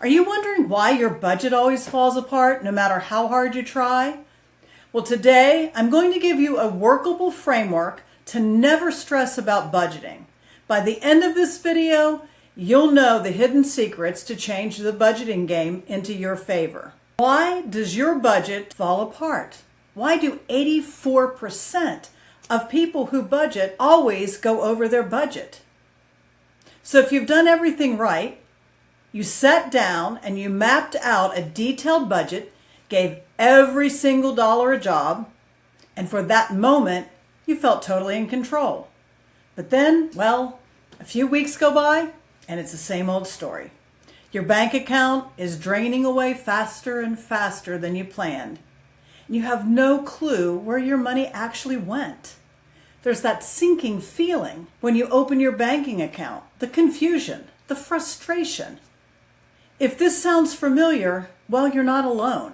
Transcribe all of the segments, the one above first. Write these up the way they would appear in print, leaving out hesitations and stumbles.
Are you wondering why your budget always falls apart no matter how hard you try? Well, today I'm going to give you a workable framework to never stress about budgeting. By the end of this video, you'll know the hidden secrets to change the budgeting game into your favor. Why does your budget fall apart? Why do 84% of people who budget always go over their budget? So if you've done everything right, you sat down and you mapped out a detailed budget, gave every single dollar a job, and for that moment, you felt totally in control. But then, well, a few weeks go by and it's the same old story. Your bank account is draining away faster and faster than you planned. And you have no clue where your money actually went. There's that sinking feeling when you open your banking account, the confusion, the frustration. If this sounds familiar, well, you're not alone.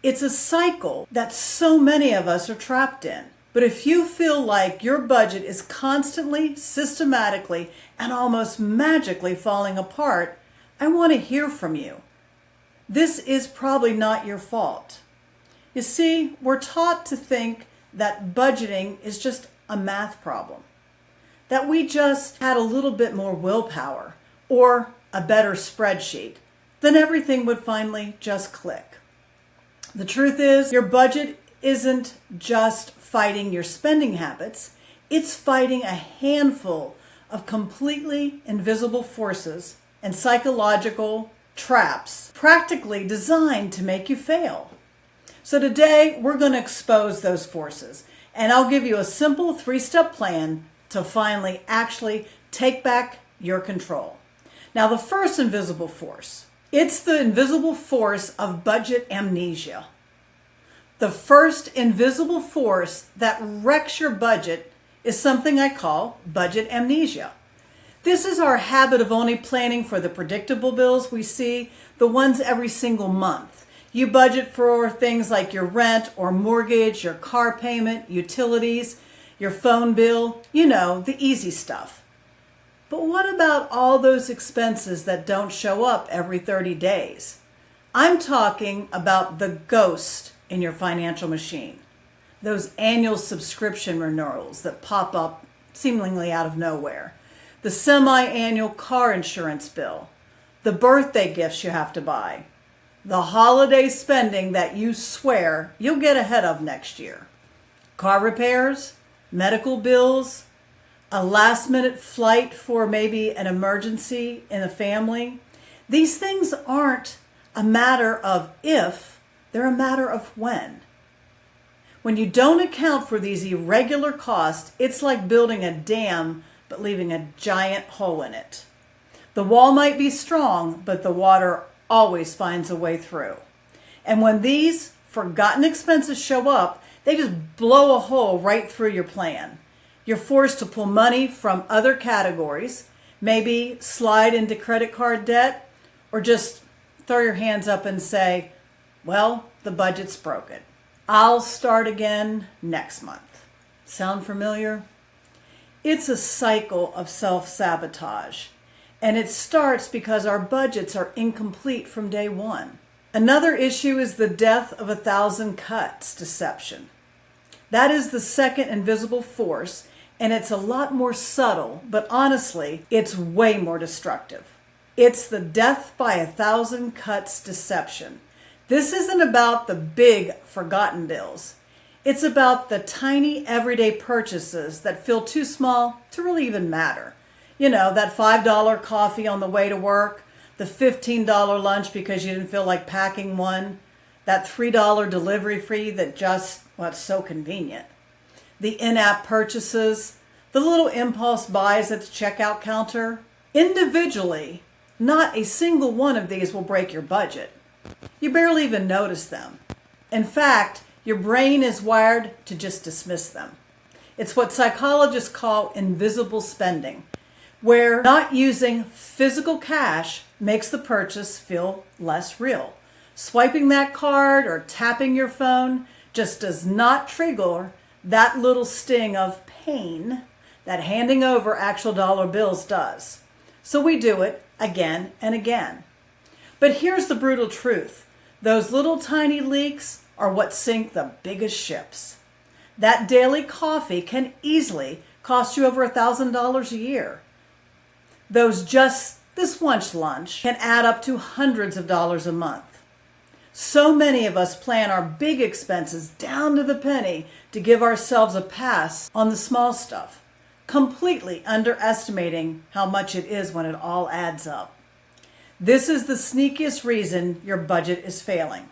It's a cycle that so many of us are trapped in. But if you feel like your budget is constantly, systematically, and almost magically falling apart, I want to hear from you. This is probably not your fault. You see, we're taught to think that budgeting is just a math problem, that we just had a little bit more willpower or a better spreadsheet, then everything would finally just click. The truth is, your budget isn't just fighting your spending habits, it's fighting a handful of completely invisible forces and psychological traps practically designed to make you fail. So today, we're going to expose those forces, and I'll give you a simple 3-step plan to finally actually take back your control. Now, the first invisible force, it's the invisible force of budget amnesia. The first invisible force that wrecks your budget is something I call budget amnesia. This is our habit of only planning for the predictable bills we see, the ones every single month. You budget for things like your rent or mortgage, your car payment, utilities, your phone bill, the easy stuff. But what about all those expenses that don't show up every 30 days? I'm talking about the ghost in your financial machine. Those annual subscription renewals that pop up seemingly out of nowhere. The semi-annual car insurance bill. The birthday gifts you have to buy. The holiday spending that you swear you'll get ahead of next year. Car repairs, medical bills, a last-minute flight for maybe an emergency in the family. These things aren't a matter of if, they're a matter of when. When you don't account for these irregular costs, it's like building a dam but leaving a giant hole in it. The wall might be strong, but the water always finds a way through. And when these forgotten expenses show up, they just blow a hole right through your plan. You're forced to pull money from other categories, maybe slide into credit card debt, or just throw your hands up and say, well, the budget's broken. I'll start again next month. Sound familiar? It's a cycle of self-sabotage, and it starts because our budgets are incomplete from day one. Another issue is the death of 1,000 cuts deception. That is the second invisible force, and it's a lot more subtle, but honestly, it's way more destructive. It's the death by 1,000 cuts deception. This isn't about the big forgotten bills. It's about the tiny everyday purchases that feel too small to really even matter. That $5 coffee on the way to work, the $15 lunch because you didn't feel like packing one, that $3 delivery fee that just, well, it's so convenient. The in-app purchases, the little impulse buys at the checkout counter. Individually, not a single one of these will break your budget. You barely even notice them. In fact, your brain is wired to just dismiss them. It's what psychologists call invisible spending, where not using physical cash makes the purchase feel less real. Swiping that card or tapping your phone just does not trigger that little sting of pain that handing over actual dollar bills does. So we do it again and again. But here's the brutal truth. Those little tiny leaks are what sink the biggest ships. That daily coffee can easily cost you over $1,000 a year. This lunch can add up to hundreds of dollars a month. So many of us plan our big expenses down to the penny to give ourselves a pass on the small stuff, completely underestimating how much it is when it all adds up. This is the sneakiest reason your budget is failing.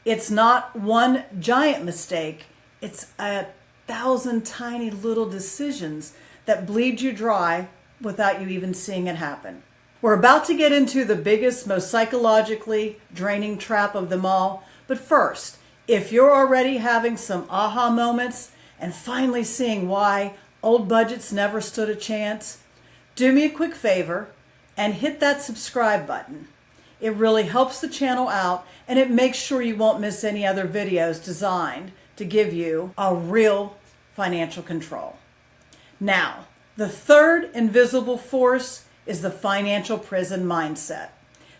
It's not one giant mistake, it's 1,000 tiny little decisions that bleed you dry without you even seeing it happen. We're about to get into the biggest, most psychologically draining trap of them all. But first, if you're already having some aha moments and finally seeing why old budgets never stood a chance, do me a quick favor and hit that subscribe button. It really helps the channel out, and it makes sure you won't miss any other videos designed to give you a real financial control. Now, the third invisible force is the financial prison mindset.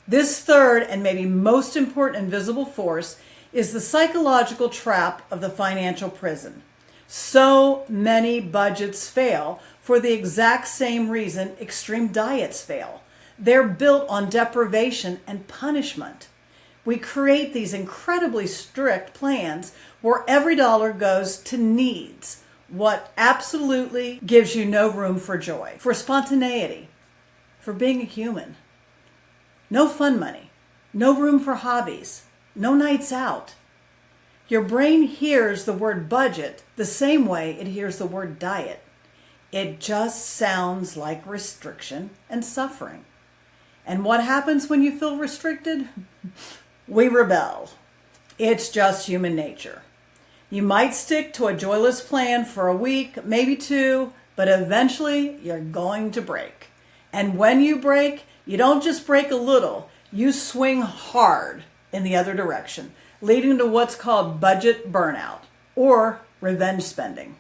This third and maybe most important invisible force is the psychological trap of the financial prison. So many budgets fail for the exact same reason extreme diets fail. They're built on deprivation and punishment. We create these incredibly strict plans where every dollar goes to needs, what absolutely gives you no room for joy, for spontaneity, for being a human. No fun money, no room for hobbies, no nights out. Your brain hears the word budget the same way it hears the word diet. It just sounds like restriction and suffering. And what happens when you feel restricted? We rebel. It's just human nature. You might stick to a joyless plan for a week, maybe two, but eventually you're going to break. And when you break, you don't just break a little, you swing hard in the other direction, leading to what's called budget burnout or revenge spending.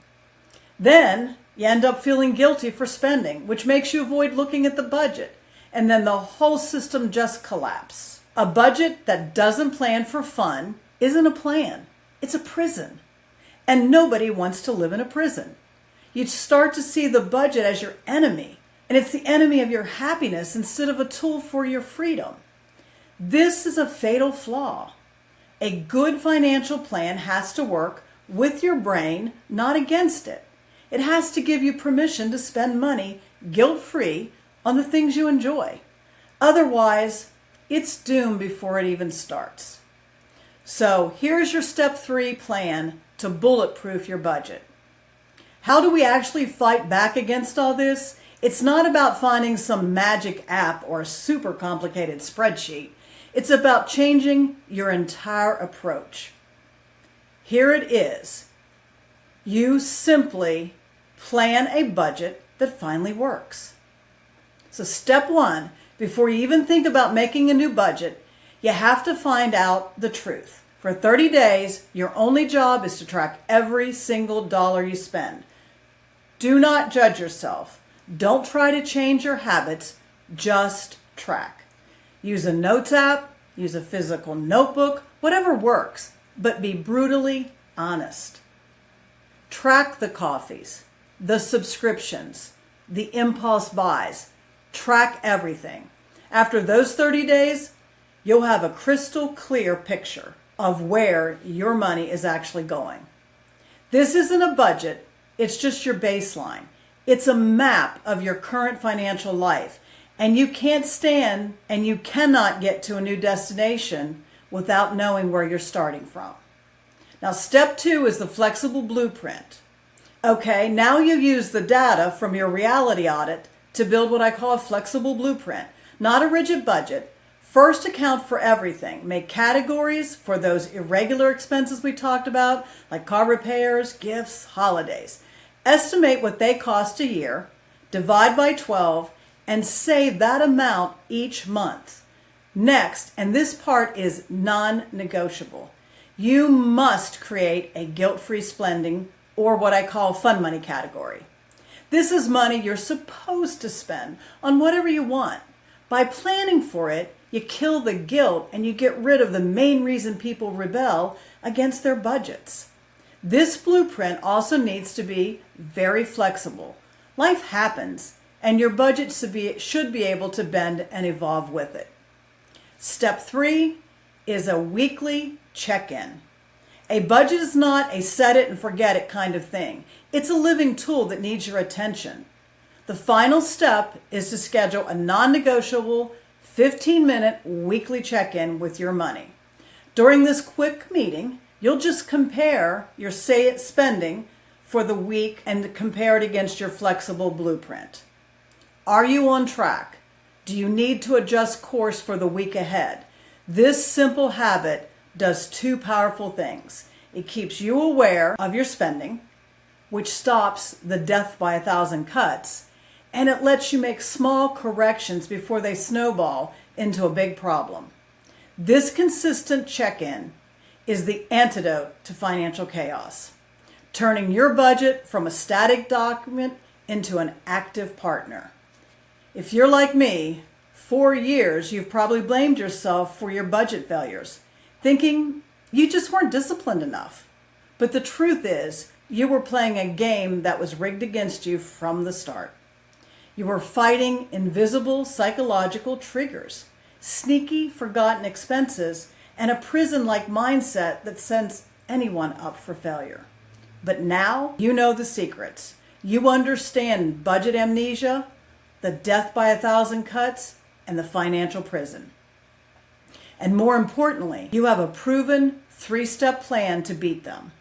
Then you end up feeling guilty for spending, which makes you avoid looking at the budget. And then the whole system just collapses. A budget that doesn't plan for fun isn't a plan. It's a prison. And nobody wants to live in a prison. You start to see the budget as your enemy. And it's the enemy of your happiness instead of a tool for your freedom. This is a fatal flaw. A good financial plan has to work with your brain, not against it. It has to give you permission to spend money guilt-free on the things you enjoy. Otherwise, it's doomed before it even starts. So here's your step 3 plan to bulletproof your budget. How do we actually fight back against all this? It's not about finding some magic app or a super complicated spreadsheet. It's about changing your entire approach. Here it is. You simply plan a budget that finally works. So step 1, before you even think about making a new budget, you have to find out the truth. For 30 days, your only job is to track every single dollar you spend. Do not judge yourself. Don't try to change your habits, just track. Use a notes app, use a physical notebook, whatever works, but be brutally honest. Track the coffees, the subscriptions, the impulse buys. Track everything. After those 30 days, you'll have a crystal clear picture of where your money is actually going. This isn't a budget, it's just your baseline. It's a map of your current financial life, and you can't stand and you cannot get to a new destination without knowing where you're starting from. Now, step 2 is the flexible blueprint. Okay, now you use the data from your reality audit to build what I call a flexible blueprint, not a rigid budget. First, account for everything. Make categories for those irregular expenses we talked about, like car repairs, gifts, holidays. Estimate what they cost a year, divide by 12, and save that amount each month. Next, and this part is non-negotiable, you must create a guilt-free spending, or what I call fun money category. This is money you're supposed to spend on whatever you want. By planning for it, You kill the guilt and you get rid of the main reason people rebel against their budgets. This blueprint also needs to be very flexible. Life happens, and your budget should be able to bend and evolve with it. Step 3 is a weekly check-in. A budget is not a set it and forget it kind of thing. It's a living tool that needs your attention. The final step is to schedule a non-negotiable 15-minute weekly check-in with your money. During this quick meeting, you'll just compare your spending for the week and compare it against your flexible blueprint. Are you on track? Do you need to adjust course for the week ahead? This simple habit does two powerful things. It keeps you aware of your spending, which stops the death by 1,000 cuts, and it lets you make small corrections before they snowball into a big problem. This consistent check-in is the antidote to financial chaos, turning your budget from a static document into an active partner. If you're like me, for years you've probably blamed yourself for your budget failures, thinking you just weren't disciplined enough. But the truth is, you were playing a game that was rigged against you from the start. You were fighting invisible psychological triggers, sneaky, forgotten expenses, and a prison-like mindset that sends anyone up for failure. But now you know the secrets. You understand budget amnesia, the death by 1,000 cuts, and the financial prison. And more importantly, you have a proven 3-step plan to beat them.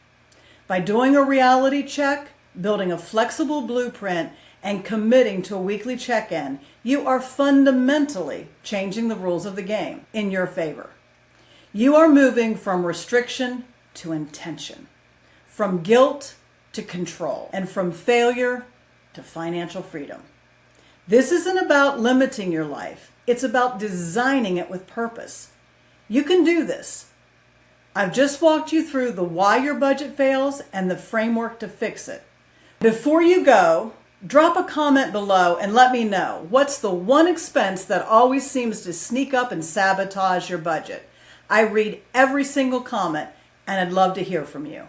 By doing a reality check, building a flexible blueprint, and committing to a weekly check-in, you are fundamentally changing the rules of the game in your favor. You are moving from restriction to intention, from guilt to control, and from failure to financial freedom. This isn't about limiting your life. It's about designing it with purpose. You can do this. I've just walked you through the why your budget fails and the framework to fix it. Before you go, drop a comment below and let me know what's the one expense that always seems to sneak up and sabotage your budget. I read every single comment and I'd love to hear from you.